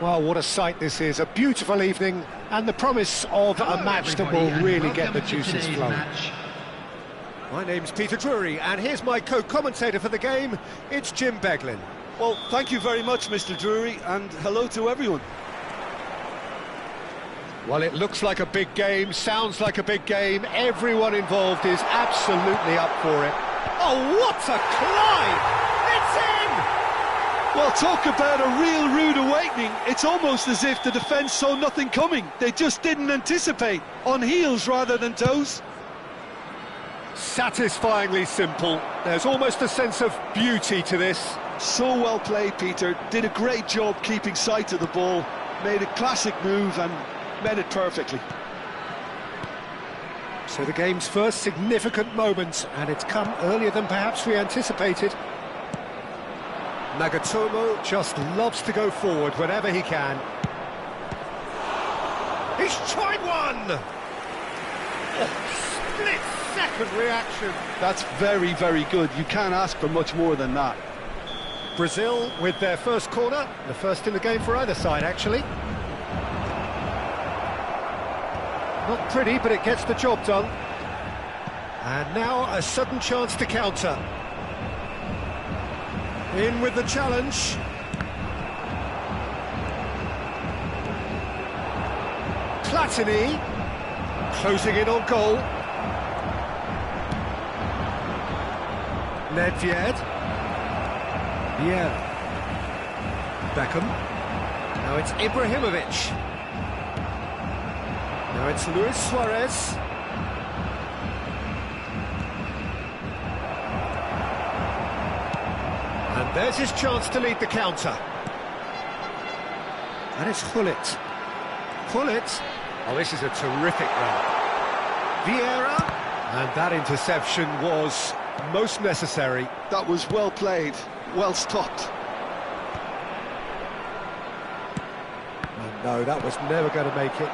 Well, what a sight this is. A beautiful evening and the promise of a match that will really get the juices flowing. My name's Peter Drury, and here's my co-commentator for the game. It's Jim Beglin. Well, thank you very much, Mr. Drury, and hello to everyone. Well, it looks like a big game, sounds like a big game. Everyone involved is absolutely up for it. Oh, what a climb! It's in! Well, talk about a real rude awakening. It's almost as if the defence saw nothing coming. They just didn't anticipate. On heels rather than toes. Satisfyingly simple. There's almost a sense of beauty to this. So well played, Peter. Did a great job keeping sight of the ball. Made a classic move and met it perfectly. So the game's first significant moment, and it's come earlier than perhaps we anticipated. Nagatomo just loves to go forward whenever he can. He's tried one! Oh, split-second reaction. That's very, very good. You can't ask for much more than that. Brazil with their first corner, the first in the game for either side, actually. Not pretty, but it gets the job done. And now a sudden chance to counter. In with the challenge. Platini, closing in on goal. Nedved. Vieira. Beckham. Now it's Ibrahimovic. Now it's Luis Suarez. And there's his chance to lead the counter. And it's Gullit. Gullit. Oh, this is a terrific run. Vieira. And that interception was most necessary. That was well played, well stopped. And no, that was never going to make it.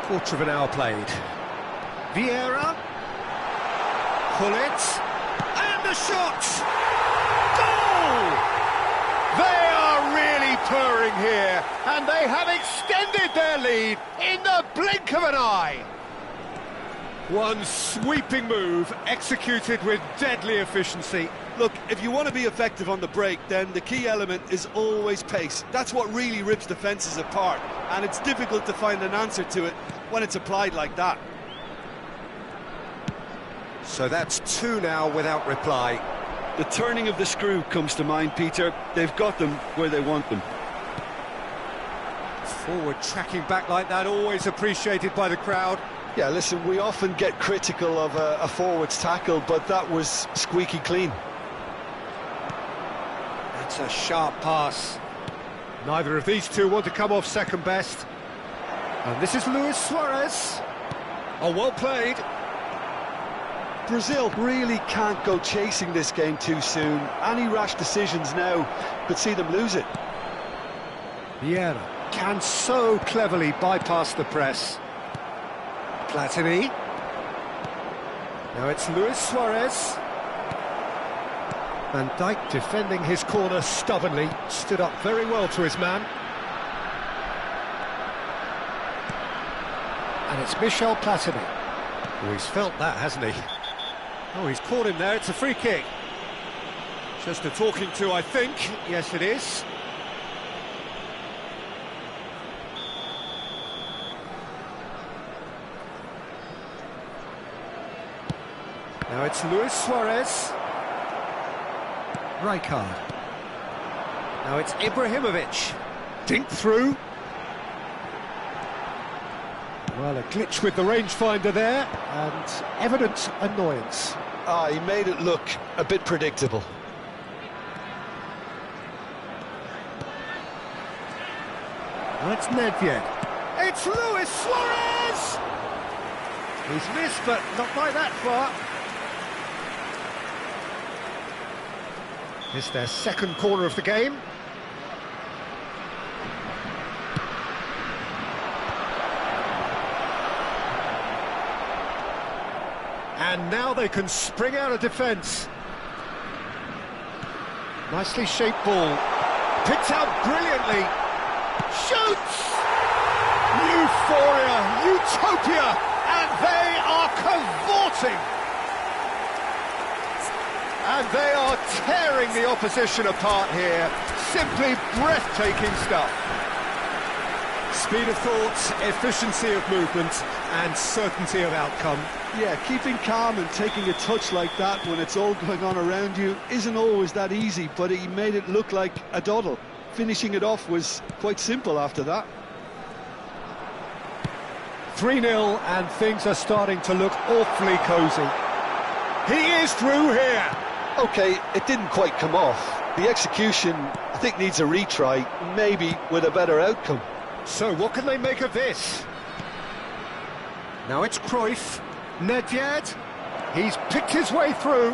Quarter of an hour played. Vieira. Gullit. And the shot! Goal! They are really purring here, and they have extended their lead in the blink of an eye. One sweeping move, executed with deadly efficiency. Look, if you want to be effective on the break, then the key element is always pace. That's what really rips defences apart, and it's difficult to find an answer to it when it's applied like that. So that's two now without reply. The turning of the screw comes to mind, Peter. They've got them where they want them. Forward tracking back like that, always appreciated by the crowd. Yeah, listen, we often get critical of a forward's tackle, but that was squeaky clean. That's a sharp pass. Neither of these two want to come off second best. And this is Luis Suarez. Oh, well played. Brazil really can't go chasing this game too soon. Any rash decisions now could see them lose it. Vieira can so cleverly bypass the press. Platini. Now it's Luis Suarez. Van Dijk defending his corner stubbornly, stood up very well to his man. And it's Michel Platini. Oh, he's felt that, hasn't he? Oh, he's caught him there, it's a free kick. Just a talking to, I think. Yes, it is. Now it's Luis Suarez. Rijkaard. Now it's Ibrahimovic. Dink through. Well, a glitch with the rangefinder there, and evident annoyance. He made it look a bit predictable. Now it's Nedved. It's Luis Suarez! He's missed, but not by that far. It's their second corner of the game. And now they can spring out of defence. Nicely shaped ball. Picked out brilliantly. Shoots! Euphoria, utopia, and they are cavorting. And they are tearing the opposition apart here. Simply breathtaking stuff. Speed of thought, efficiency of movement, and certainty of outcome. Yeah, keeping calm and taking a touch like that when it's all going on around you isn't always that easy, but he made it look like a doddle. Finishing it off was quite simple after that. 3-0, and things are starting to look awfully cosy. He is through here. OK, it didn't quite come off. The execution, I think, needs a retry, maybe with a better outcome. So what can they make of this? Now it's Cruyff. Nedved. He's picked his way through.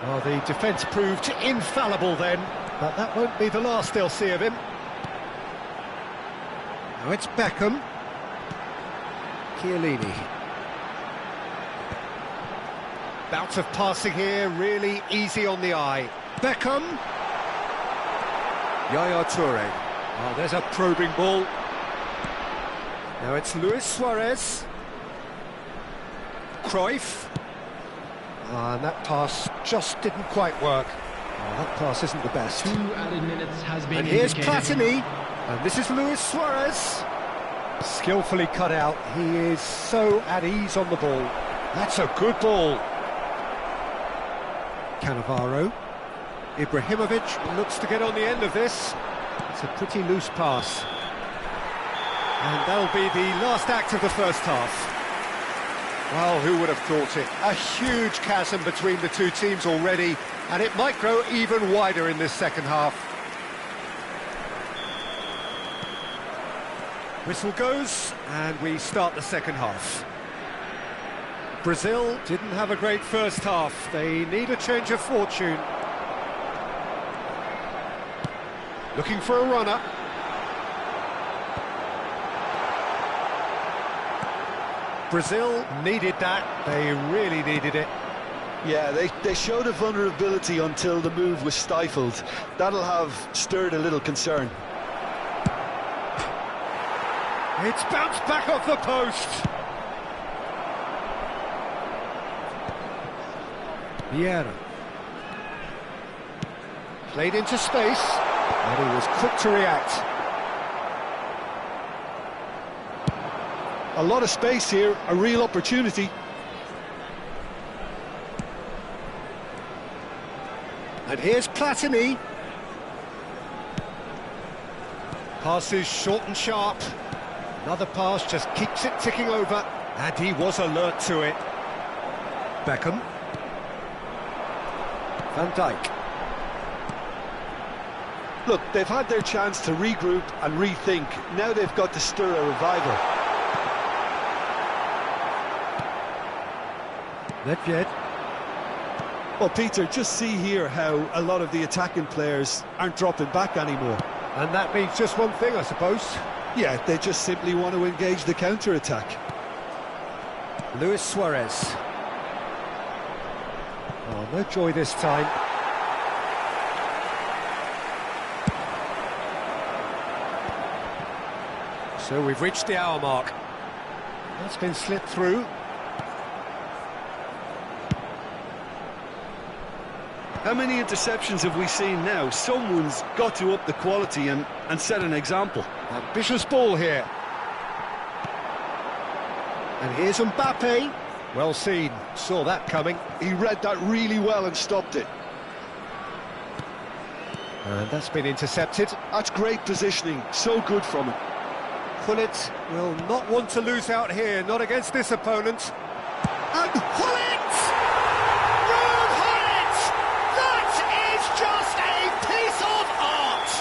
Well, the defence proved infallible then, but that won't be the last they'll see of him. Now it's Beckham. Chiellini. Bout of passing here, really easy on the eye. Beckham. Yaya Toure. Oh, there's a probing ball. Now it's Luis Suarez. Cruyff. And that pass just didn't quite work. Oh, that pass isn't the best. 2 added minutes has been And here's indicated. Platini. And this is Luis Suarez. Skillfully cut out. He is so at ease on the ball. That's a good ball. Cannavaro. Ibrahimovic looks to get on the end of this. It's a pretty loose pass. And that'll be the last act of the first half. Well, who would have thought it? A huge chasm between the two teams already, and it might grow even wider in this second half. Whistle goes, and we start the second half. Brazil didn't have a great first half. They need a change of fortune. Looking for a runner. Brazil needed that. They really needed it. Yeah, they showed a vulnerability until the move was stifled. That'll have stirred a little concern. It's bounced back off the post. Vieira. Played into space, and he was quick to react. A lot of space here, a real opportunity. And here's Platini. Passes short and sharp. Another pass just keeps it ticking over. And he was alert to it. Beckham. Van Dijk. Look, they've had their chance to regroup and rethink. Now they've got to stir a revival. Nedved. Well, Peter, just see here how a lot of the attacking players aren't dropping back anymore. And that means just one thing, I suppose. Yeah, they just simply want to engage the counter-attack. Luis Suarez. Oh, no joy this time. So we've reached the hour mark. That's been slipped through. How many interceptions have we seen now? Someone's got to up the quality and set an example. Ambitious ball here. And here's Mbappe. Well seen, saw that coming. He read that really well and stopped it. And that's been intercepted. That's great positioning, so good from him. Gullit will not want to lose out here, not against this opponent. And Gullit! Ruud Gullit! That is just a piece of art!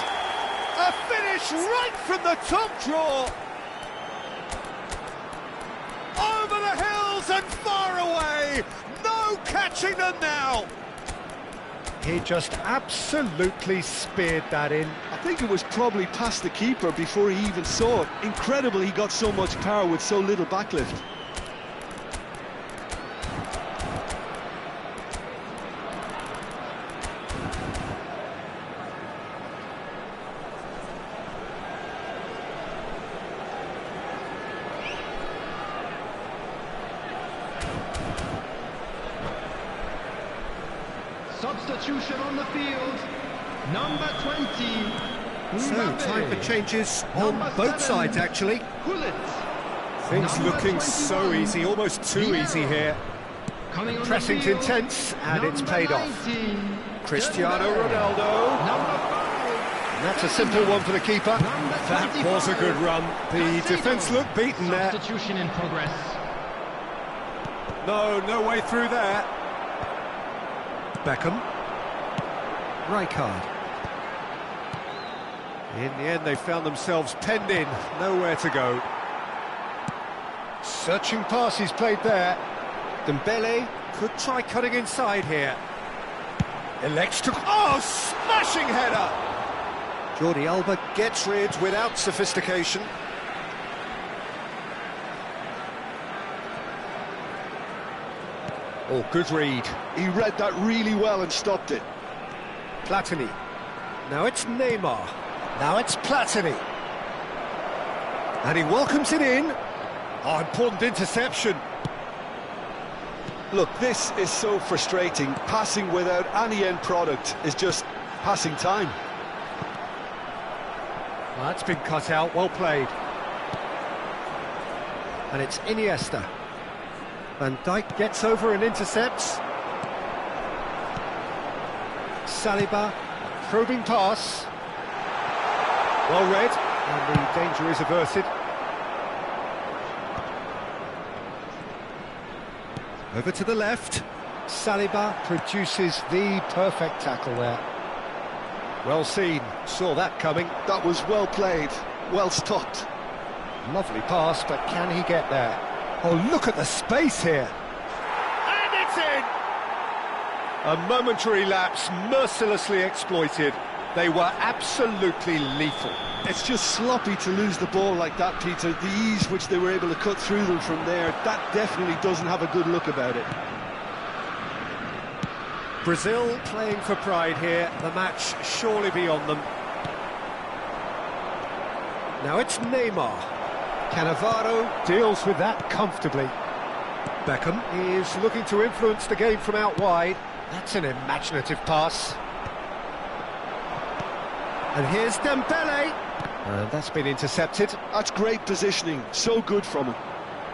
A finish right from the top draw! Over the hills and far away! No catching them now! He just absolutely speared that in. I think it was probably past the keeper before he even saw it. Incredible he got so much power with so little backlift. Substitution on the field. Number 20. So, Mbappe. time for changes on Number both 7, sides, actually. Gullit. Things Number looking so 21, easy, almost too easy here. Coming on Pressing's the field. intense, and it's Number paid off. 19, Cristiano Dembele. Ronaldo. Number 5. And that's a simple one for the keeper. Number That 25, was a good run. The Caicedo. defence looked beaten there. Substitution in progress. No way through there. Beckham. Rijkaard. In the end, they found themselves penned in. Nowhere to go. Searching pass he's played there. Dembele could try cutting inside here. Elects to... Oh, smashing header! Jordi Alba gets rid without sophistication. Oh, good read. He read that really well and stopped it. Platini. Now it's Neymar. Now it's Platini. And he welcomes it in. Oh, important interception. Look, this is so frustrating. Passing without any end product is just passing time. Well, that's been cut out, well played. And it's Iniesta. Van Dijk gets over and intercepts. Saliba, probing pass. Well read, and the danger is averted. Over to the left. Saliba produces the perfect tackle there. Well seen, saw that coming. That was well played, well stopped. Lovely pass, but can he get there? Oh, look at the space here. And it's in! A momentary lapse, mercilessly exploited. They were absolutely lethal. It's just sloppy to lose the ball like that, Peter. The ease which they were able to cut through them from there, that definitely doesn't have a good look about it. Brazil playing for pride here, the match surely beyond them. Now it's Neymar. Cannavaro deals with that comfortably. Beckham is looking to influence the game from out wide. That's an imaginative pass. And here's Dembele. And that's been intercepted. That's great positioning, so good from him.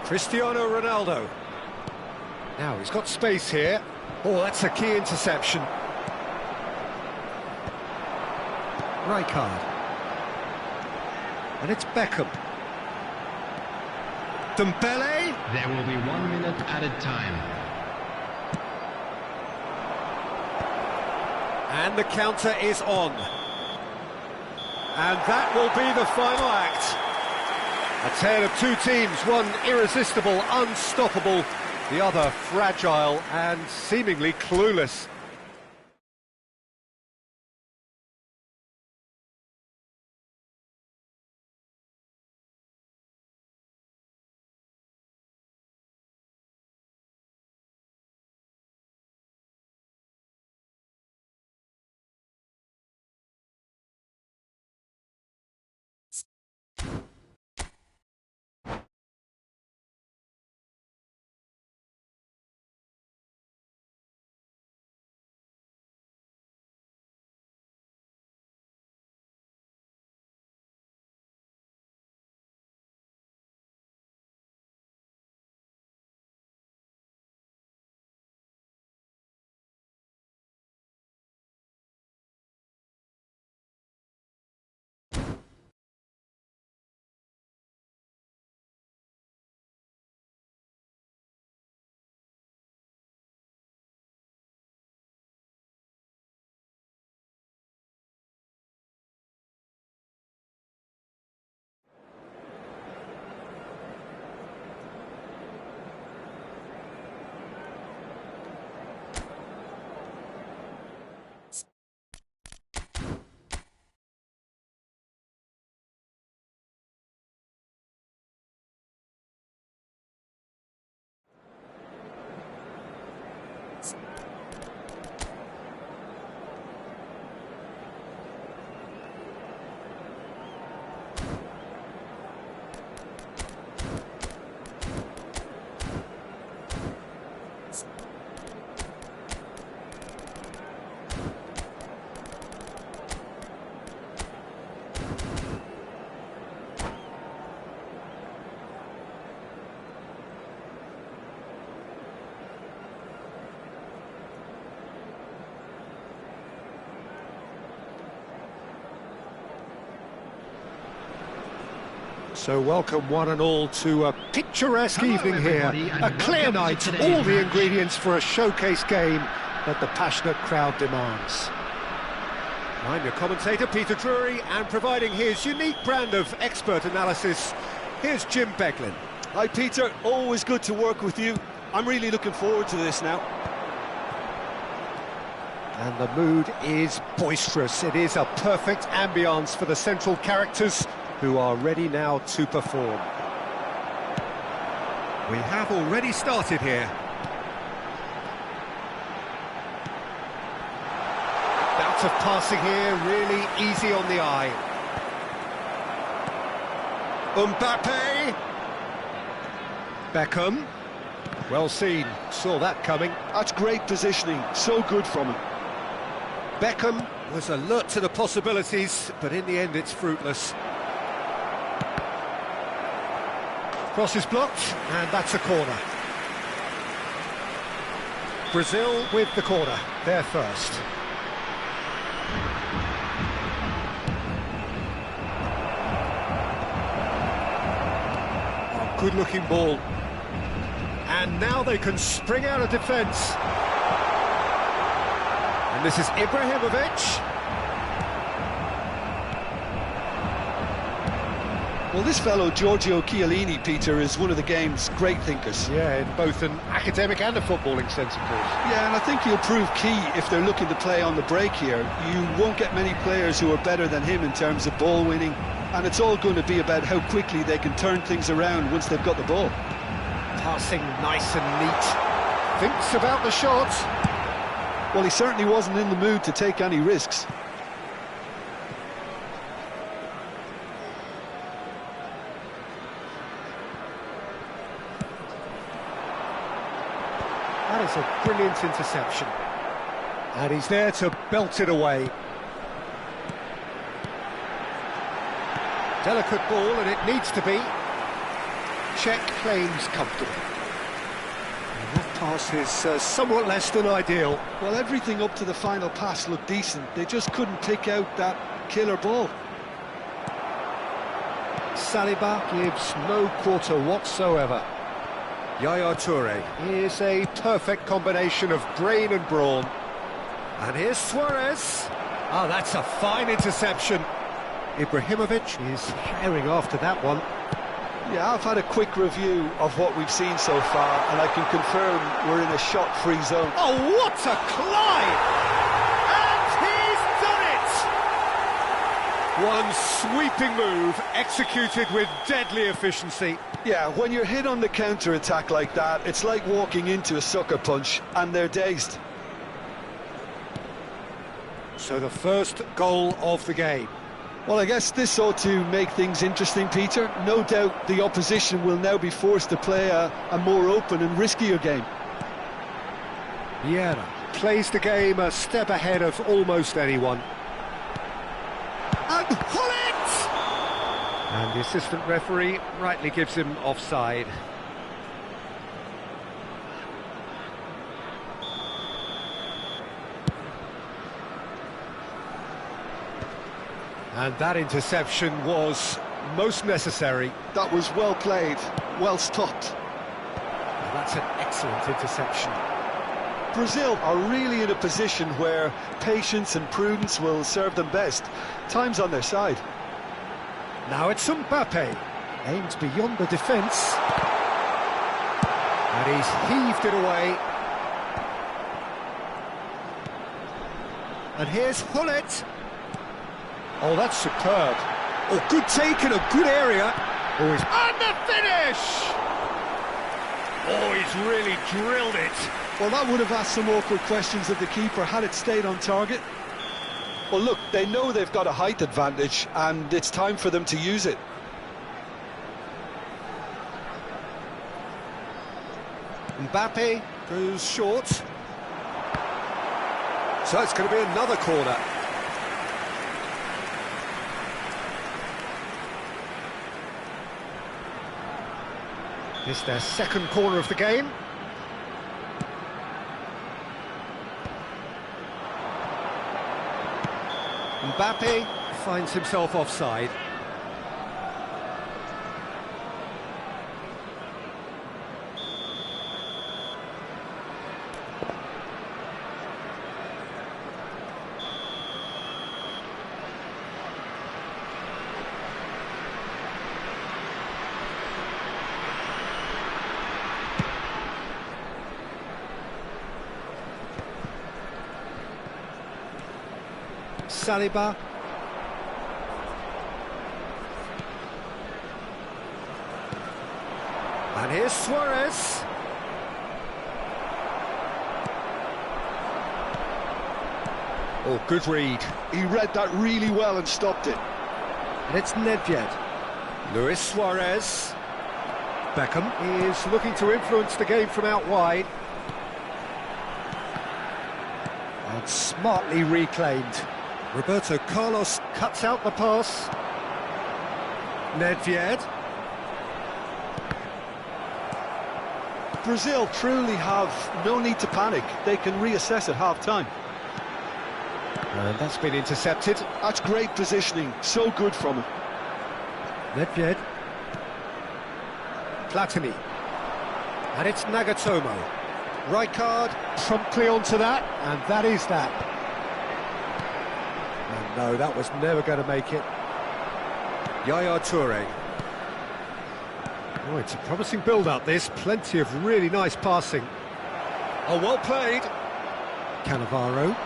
Cristiano Ronaldo. Now he's got space here. Oh, that's a key interception. Rijkaard. And it's Beckham. Dembele. There will be 1 minute added time. And the counter is on. And that will be the final act. A tale of two teams, one irresistible, unstoppable, the other fragile and seemingly clueless. So welcome one and all to a picturesque Hello, evening here. everybody, and A clear welcome night, to today's all the match. ingredients for a showcase game that the passionate crowd demands. I'm your commentator, Peter Drury, and providing his unique brand of expert analysis, here's Jim Beglin. Hi Peter, always good to work with you. I'm really looking forward to this now. And the mood is boisterous. It is a perfect ambience for the central characters who are ready now to perform. We have already started here. Bout of passing here, really easy on the eye. Mbappe. Beckham. Well seen, saw that coming. That's great positioning, so good from him. Beckham was alert to the possibilities, but in the end it's fruitless. Cross is blocked, and that's a corner. Brazil with the corner, they're first. Oh, good-looking ball. And now they can spring out of defence. And this is Ibrahimovic. Well, this fellow, Giorgio Chiellini, Peter, is one of the game's great thinkers. Yeah, in both an academic and a footballing sense, of course. Yeah, and I think he'll prove key if they're looking to play on the break here. You won't get many players who are better than him in terms of ball winning, and it's all going to be about how quickly they can turn things around once they've got the ball. Passing nice and neat. Thinks about the shot. Well, he certainly wasn't in the mood to take any risks. That is a brilliant interception. And he's there to belt it away. Delicate ball, and it needs to be. Check claims comfortable. And that pass is somewhat less than ideal. Well, everything up to the final pass looked decent. They just couldn't pick out that killer ball. Saliba gives no quarter whatsoever. Yaya Toure is a perfect combination of brain and brawn. And here's Suarez. Oh, that's a fine interception. Ibrahimovic is firing after that one. Yeah, I've had a quick review of what we've seen so far, and I can confirm we're in a shot-free zone. Oh, what a climb! And he's done it! One sweeping move, executed with deadly efficiency. Yeah, when you're hit on the counter-attack like that, it's like walking into a sucker punch, and they're dazed. So the first goal of the game. Well, I guess this ought to make things interesting, Peter. No doubt the opposition will now be forced to play a more open and riskier game. Vieira plays the game a step ahead of almost anyone. And Hullet! And the assistant referee rightly gives him offside. And that interception was most necessary. That was well played, well stopped. And that's an excellent interception. Brazil are really in a position where patience and prudence will serve them best. Time's on their side. Now it's Mbappe. Aims beyond the defence. And he's heaved it away. And here's Hullet. Oh, that's superb. Oh, good take in a good area. Oh, he's... And the finish! Oh, he's really drilled it. Well, that would have asked some awkward questions of the keeper had it stayed on target. Well, look, they know they've got a height advantage, and it's time for them to use it. Mbappe goes short. So it's going to be another corner. It's their second corner of the game. Mbappe finds himself offside. Saliba. And here's Suarez. Oh, good read. He read that really well and stopped it. And it's Nedved. Luis Suarez. Beckham is looking to influence the game from out wide. And smartly reclaimed. Roberto Carlos cuts out the pass. Nedved. Brazil truly have no need to panic. They can reassess at half-time. And that's been intercepted. That's great positioning. So good from him. Nedved. Platini. And it's Nagatomo. Rijkaard promptly onto that, and that is that. And no, that was never going to make it. Yaya Toure. Oh, it's a promising build-up, this. Plenty of really nice passing. Oh, well played. Cannavaro.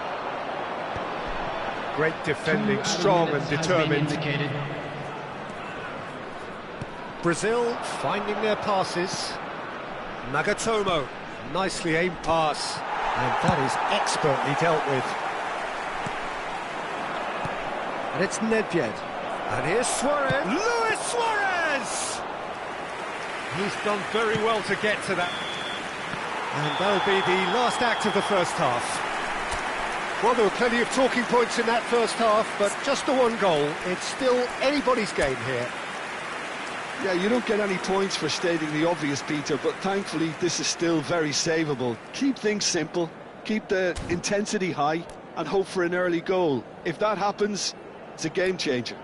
Great defending, strong and determined. Brazil finding their passes. Nagatomo, nicely aimed pass. And that is expertly dealt with. And it's Nedved. And here's Suarez. Luis Suarez! He's done very well to get to that. And that'll be the last act of the first half. Well, there were plenty of talking points in that first half, but just the one goal. It's still anybody's game here. Yeah, you don't get any points for stating the obvious, Peter, but thankfully this is still very savable. Keep things simple, keep the intensity high, and hope for an early goal. If that happens, it's a game changer.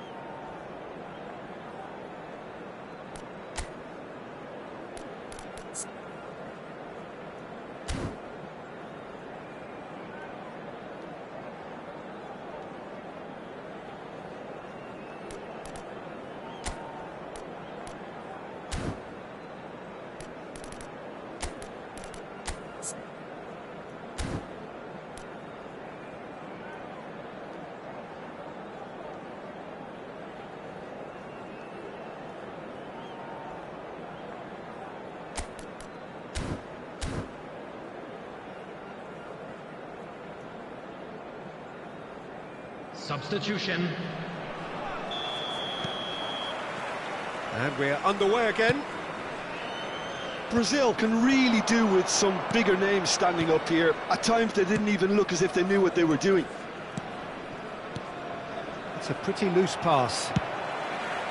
Substitution. And we're underway again. Brazil can really do with some bigger names standing up here. At times they didn't even look as if they knew what they were doing. It's a pretty loose pass.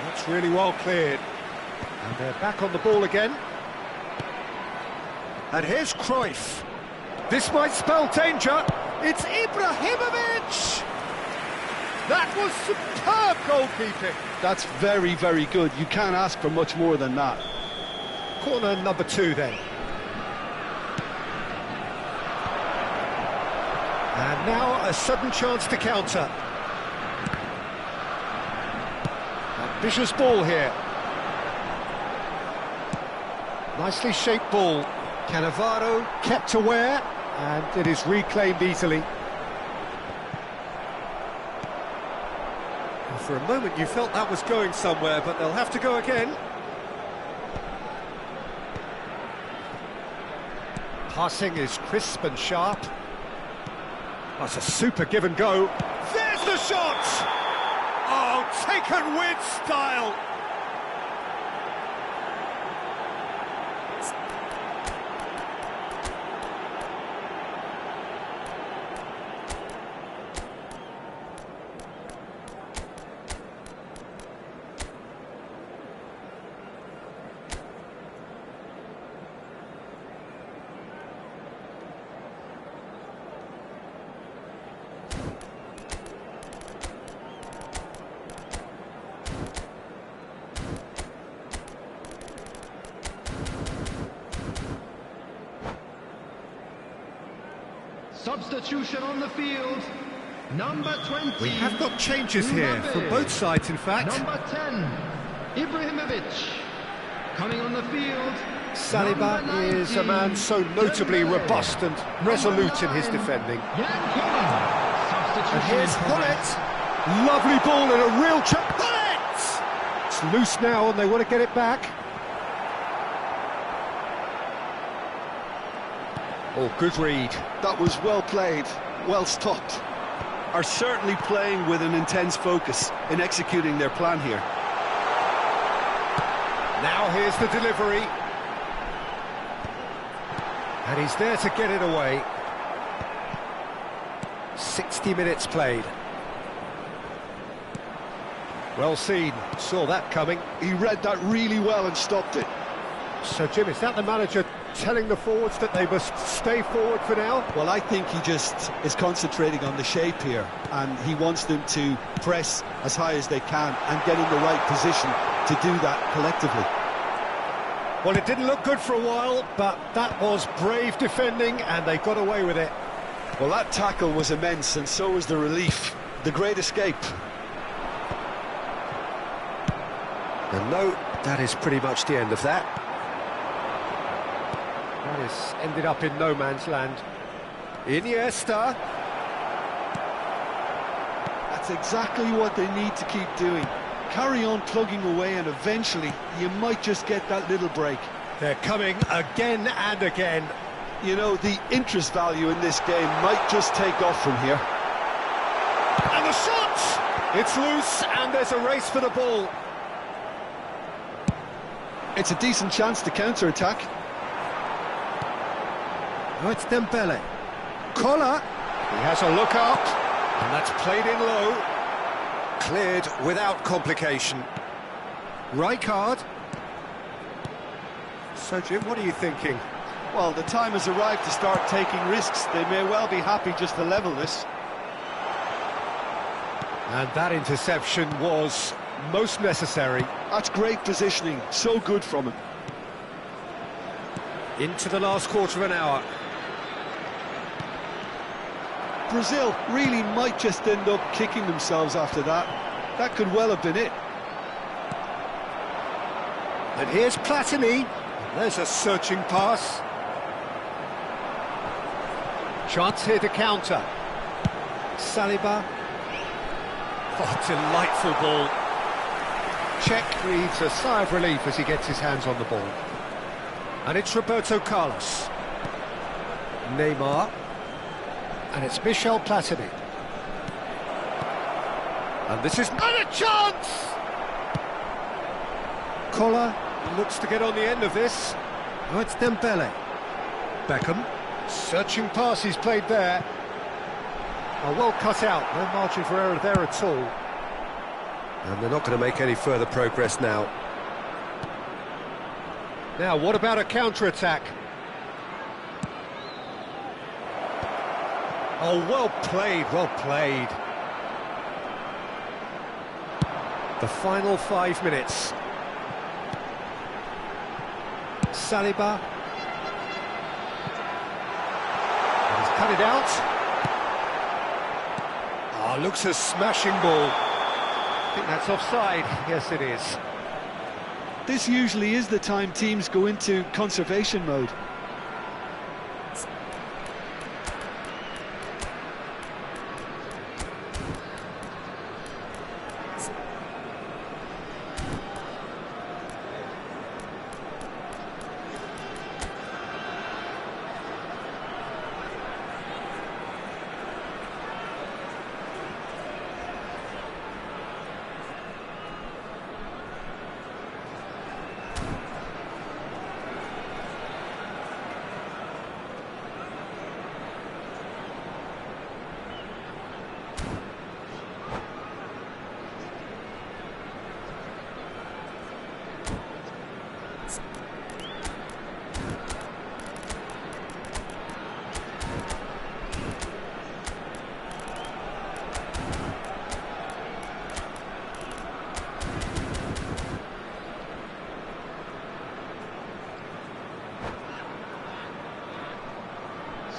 That's really well cleared. And they're back on the ball again. And here's Cruyff. This might spell danger. It's Ibrahimovic! That was superb goalkeeping. That's very, very good. You can't ask for much more than that. Corner number 2 then. And now a sudden chance to counter. Ambitious ball here. Nicely shaped ball. Cannavaro kept aware, and it is reclaimed easily. For a moment you felt that was going somewhere, but they'll have to go again. Passing is crisp and sharp. That's a super give and go. There's the shot! Oh, taken with style! Substitution on the field. Number 20. We have got changes here from both sides, in fact. Number 10, Ibrahimovic. Coming on the field. Saliba is a man so notably robust and resolute in his defending. Jan Koeman. And here's Hullet. Lovely ball and a real chance. Hullet! It's loose now and they want to get it back. Oh, good read. That was well played, well stopped. Are certainly playing with an intense focus in executing their plan here. Now here's the delivery. And he's there to get it away. 60 minutes played. Well seen, saw that coming. He read that really well and stopped it. So, Jim, is that the manager telling the forwards that they must stay forward for now? Well, I think he just is concentrating on the shape here, and he wants them to press as high as they can and get in the right position to do that collectively. Well, it didn't look good for a while, but that was brave defending, and they got away with it. Well, that tackle was immense, and so was the relief. The great escape. And no, that is pretty much the end of that. That has ended up in no man's land. Iniesta. That's exactly what they need to keep doing. Carry on plugging away, and eventually you might just get that little break. They're coming again and again. You know, the interest value in this game might just take off from here. And the shot! It's loose, and there's a race for the ball. It's a decent chance to counter-attack. Oh, it's Dembele. Kola. He has a look up, and that's played in low. Cleared without complication. Rijkaard. So, Jim, what are you thinking? Well, the time has arrived to start taking risks. They may well be happy just to level this. And that interception was most necessary. That's great positioning, so good from him. Into the last quarter of an hour. Brazil really might just end up kicking themselves after that. That could well have been it. And here's Platini. There's a searching pass. Chance here to counter. Saliba. Oh, delightful ball. Czech breathes a sigh of relief as he gets his hands on the ball. And it's Roberto Carlos. Neymar. And it's Michel Platini. And this is not a chance! Kola looks to get on the end of this. Oh, it's Dembele. Beckham. Searching pass he's played there. Oh, well cut out. No margin for error there at all. And they're not going to make any further progress now. Now, what about a counter-attack? Oh, well played, well played. The final 5 minutes. Saliba. And he's cut it out. Oh, looks a smashing ball. I think that's offside. Yes, it is. This usually is the time teams go into conservation mode.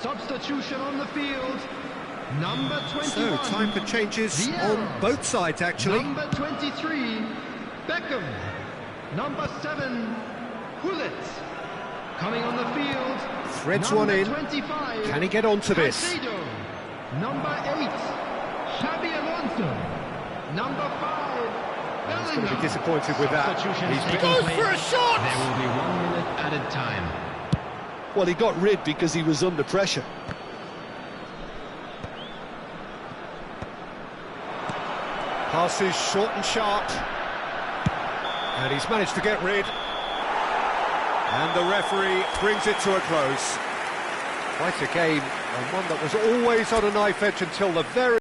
Substitution on the field. Number 21. So, time for changes Vieira. on both sides, actually. Number 23, Beckham. Number 7, Hullet. Coming on the field. Threads number one in. 25, Can he get onto this? Caicedo. Number 8, Xabi Alonso. Number 5, He's going to be Bellingham. disappointed with that. Substitutions He's taking Goes place. for a shot! There will be 1 minute added time. Well, he got rid because he was under pressure. Passes short and sharp. And he's managed to get rid. And the referee brings it to a close. Quite a game, and one that was always on a knife edge until the very